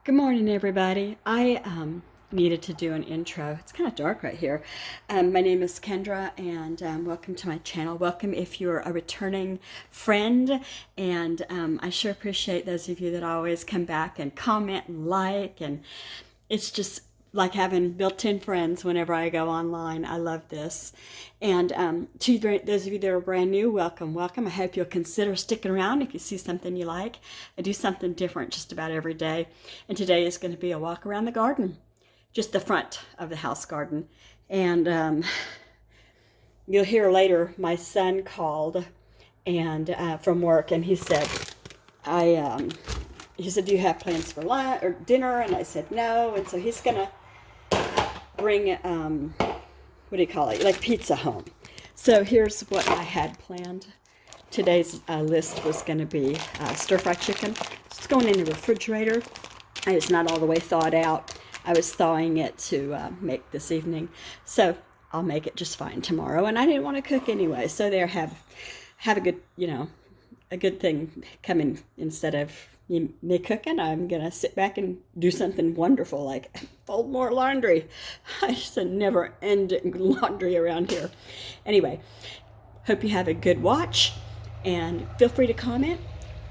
Good morning, everybody. I needed to do an intro. It's kind of dark right here. My name is Kendra, and welcome to my channel. Welcome if you're a returning friend, and I sure appreciate those of you that always come back and comment and like, and it's just like having built-in friends whenever I go online. I love this. And to those of you that are brand new, welcome, welcome. I hope you'll consider sticking around if you see something you like. I do something different just about every day. And today is going to be a walk around the garden, just the front of the house garden. And you'll hear later, my son called and from work, and he said, he said, do you have plans for lunch or dinner? And I said, no. And so he's going to bring, what do you call it? Like pizza home. So here's what I had planned. Today's list was going to be stir-fried chicken. It's going in the refrigerator. And it's not all the way thawed out. I was thawing it to make this evening. So I'll make it just fine tomorrow. And I didn't want to cook anyway. So there, have a good, a good thing coming instead of me cooking. I'm gonna sit back and do something wonderful, like fold more laundry. I just never ending laundry around here. Anyway, hope you have a good watch, and feel free to comment,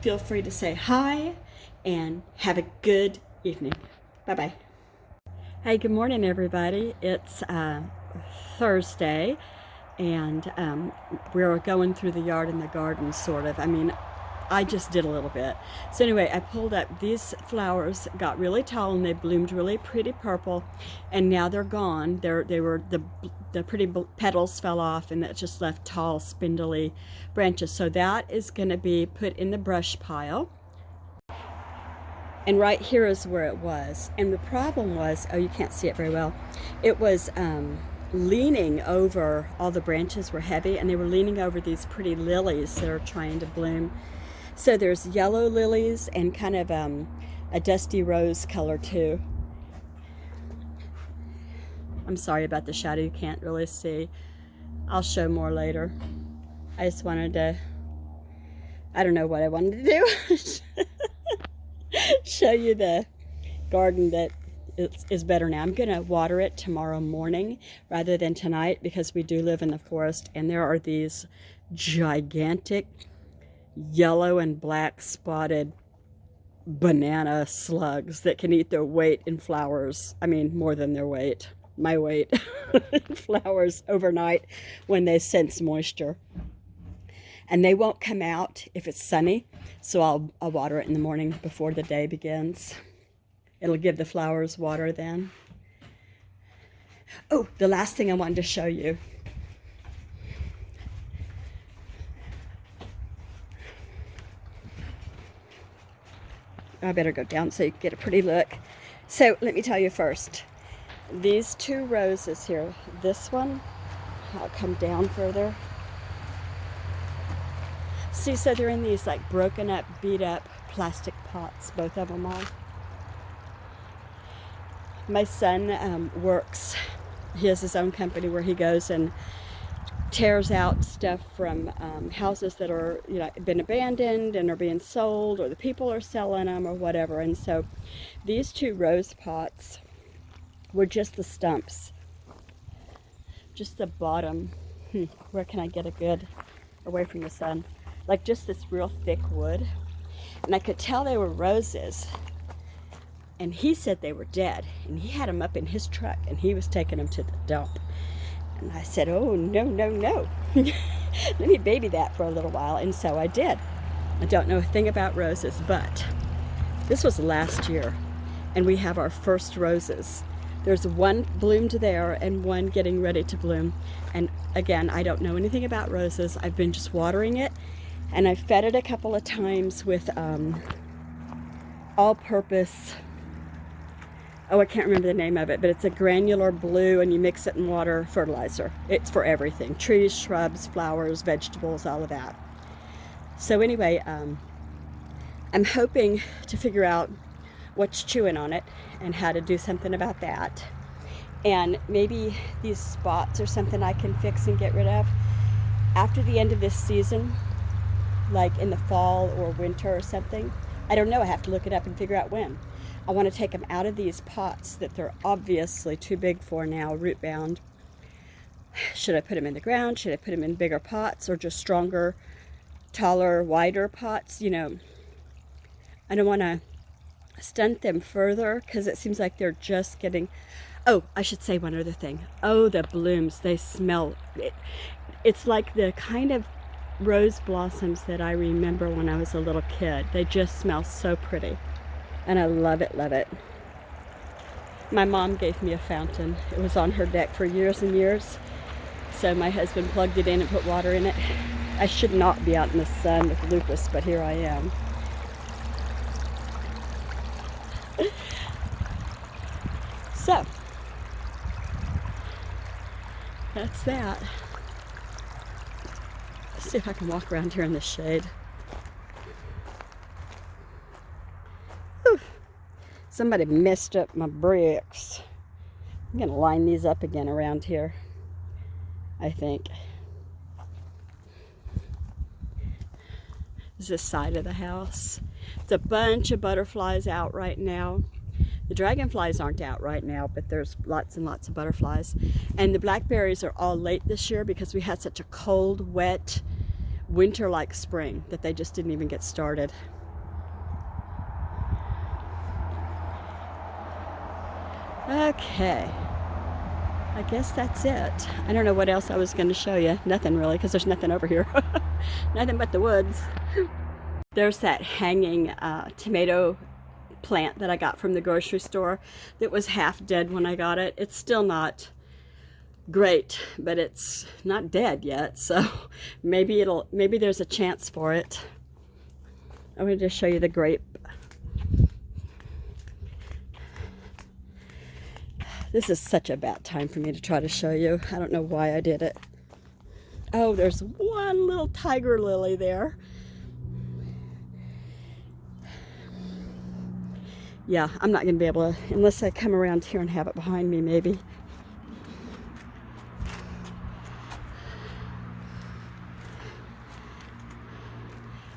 feel free to say hi, and have a good evening. Bye-bye. Hey, good morning, everybody. It's Thursday, and we're going through the yard and the garden, sort of. I mean, I just did a little bit. So anyway, I pulled up these flowers, got really tall, and they bloomed really pretty purple, and now they're gone. The pretty petals fell off, and that just left tall, spindly branches. So that is going to be put in the brush pile. And right here is where it was. And the problem was, oh, you can't see it very well. It was leaning over, all the branches were heavy, and they were leaning over these pretty lilies that are trying to bloom. So there's yellow lilies and kind of a dusty rose color too. I'm sorry about the shadow, you can't really see. I'll show more later. I just wanted to, I don't know what I wanted to do. Show you the garden that is better now. I'm gonna water it tomorrow morning rather than tonight, because we do live in the forest, and there are these gigantic yellow and black spotted banana slugs that can eat their weight in flowers. I mean, more than their weight, my weight in flowers overnight when they sense moisture. And they won't come out if it's sunny, so I'll water it in the morning before the day begins. It'll give the flowers water then. Oh, the last thing I wanted to show you. I better go down so you can get a pretty look. So let me tell you first, these two roses here, this one, I'll come down further. See, so they're in these like broken up, beat up plastic pots, both of them are. My son works, he has his own company where he goes and tears out stuff from houses that are, been abandoned and are being sold, or the people are selling them or whatever. And so these two rose pots were just the stumps, just the bottom. Where can I get a good, away from the sun? Like just this real thick wood. And I could tell they were roses. And he said they were dead, and he had them up in his truck, and he was taking them to the dump. And I said, oh, no, no, no. Let me baby that for a little while. And so I did. I don't know a thing about roses, but this was last year, and we have our first roses. There's one bloomed there and one getting ready to bloom. And again, I don't know anything about roses. I've been just watering it, and I fed it a couple of times with all-purpose, oh, I can't remember the name of it, but it's a granular blue, and you mix it in water, fertilizer. It's for everything, trees, shrubs, flowers, vegetables, all of that. So anyway, I'm hoping to figure out what's chewing on it and how to do something about that. And maybe these spots are something I can fix and get rid of. After the end of this season, like in the fall or winter or something, I don't know. I have to look it up and figure out when. I want to take them out of these pots that they're obviously too big for now, root bound. Should I put them in the ground? Should I put them in bigger pots or just stronger, taller, wider pots? You know, I don't want to stunt them further because it seems like they're just getting... Oh, I should say one other thing. Oh, the blooms, they smell... It's like the kind of rose blossoms that I remember when I was a little kid. They just smell so pretty. And I love it, love it. My mom gave me a fountain. It was on her deck for years and years. So my husband plugged it in and put water in it. I should not be out in the sun with lupus, but here I am. So, that's that. Let's see if I can walk around here in the shade. Whew. Somebody messed up my bricks. I'm going to line these up again around here, I think. This is the side of the house. It's a bunch of butterflies out right now. The dragonflies aren't out right now, but there's lots and lots of butterflies. And the blackberries are all late this year because we had such a cold, wet, winter-like spring that they just didn't even get started. Okay. I guess that's it. I don't know what else I was going to show you. Nothing really, because there's nothing over here. Nothing but the woods. There's that hanging tomato plant that I got from the grocery store that was half dead when I got it. It's still not great, but it's not dead yet, so maybe there's a chance for it. I'm going to just show you the grape. This is such a bad time for me to try to show you. I don't know why I did it. Oh, there's one little tiger lily there. Yeah, I'm not going to be able to, unless I come around here and have it behind me, maybe.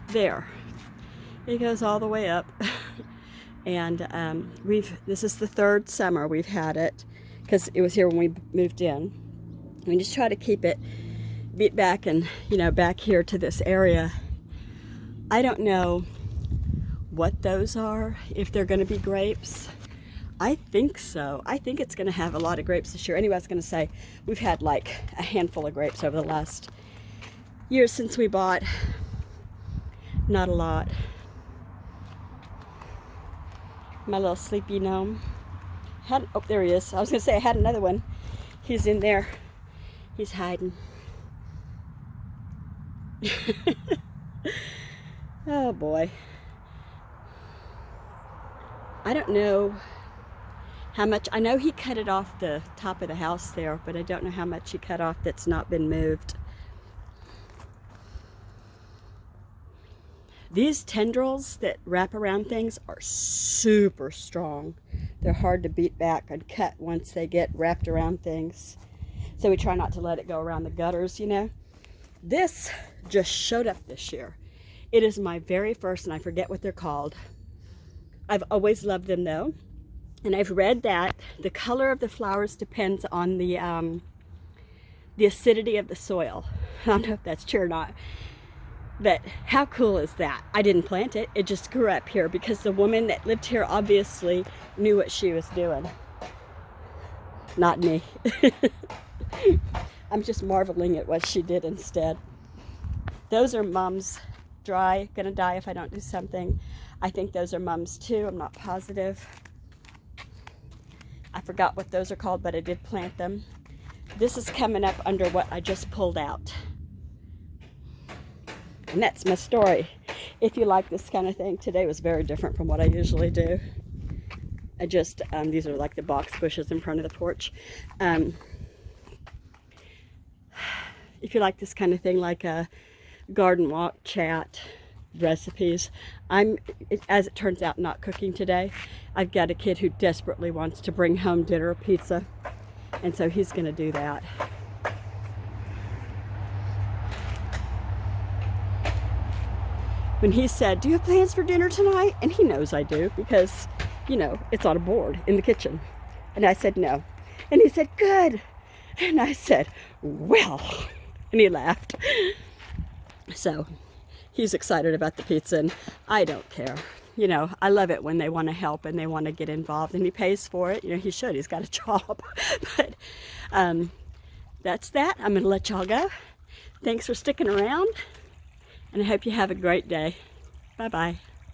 There. It goes all the way up. And this is the third summer we've had it, because it was here when we moved in. We just try to keep it beat back and, back here to this area. I don't know what those are, if they're going to be grapes. I think so. I think it's going to have a lot of grapes this year. Anyway, I was going to say, we've had like a handful of grapes over the last year since we bought. Not a lot. My little sleepy gnome. Oh, there he is. I was going to say I had another one. He's in there. He's hiding. Oh boy. I don't know how much. I know he cut it off the top of the house there, but I don't know how much he cut off that's not been moved. These tendrils that wrap around things are super strong. They're hard to beat back and cut once they get wrapped around things. So we try not to let it go around the gutters, This just showed up this year. It is my very first, and I forget what they're called. I've always loved them though. And I've read that the color of the flowers depends on the acidity of the soil. I don't know if that's true or not. But how cool is that? I didn't plant it. It just grew up here because the woman that lived here obviously knew what she was doing. Not me. I'm just marveling at what she did instead. Those are mums. Dry. Gonna die if I don't do something. I think those are mums too. I'm not positive. I forgot what those are called, but I did plant them. This is coming up under what I just pulled out. And that's my story. If you like this kind of thing, today was very different from what I usually do. I just, these are like the box bushes in front of the porch. If you like this kind of thing, like a garden walk, chat, recipes, as it turns out, not cooking today. I've got a kid who desperately wants to bring home dinner pizza, and so he's going to do that. when he said, do you have plans for dinner tonight? And he knows I do because, you know, it's on a board in the kitchen. And I said, no. And he said, good. And I said, well, and he laughed. So he's excited about the pizza, and I don't care. You know, I love it when they want to help and they want to get involved, and he pays for it. You know, he should. He's got a job. But that's that. I'm going to let y'all go. Thanks for sticking around, and I hope you have a great day. Bye-bye.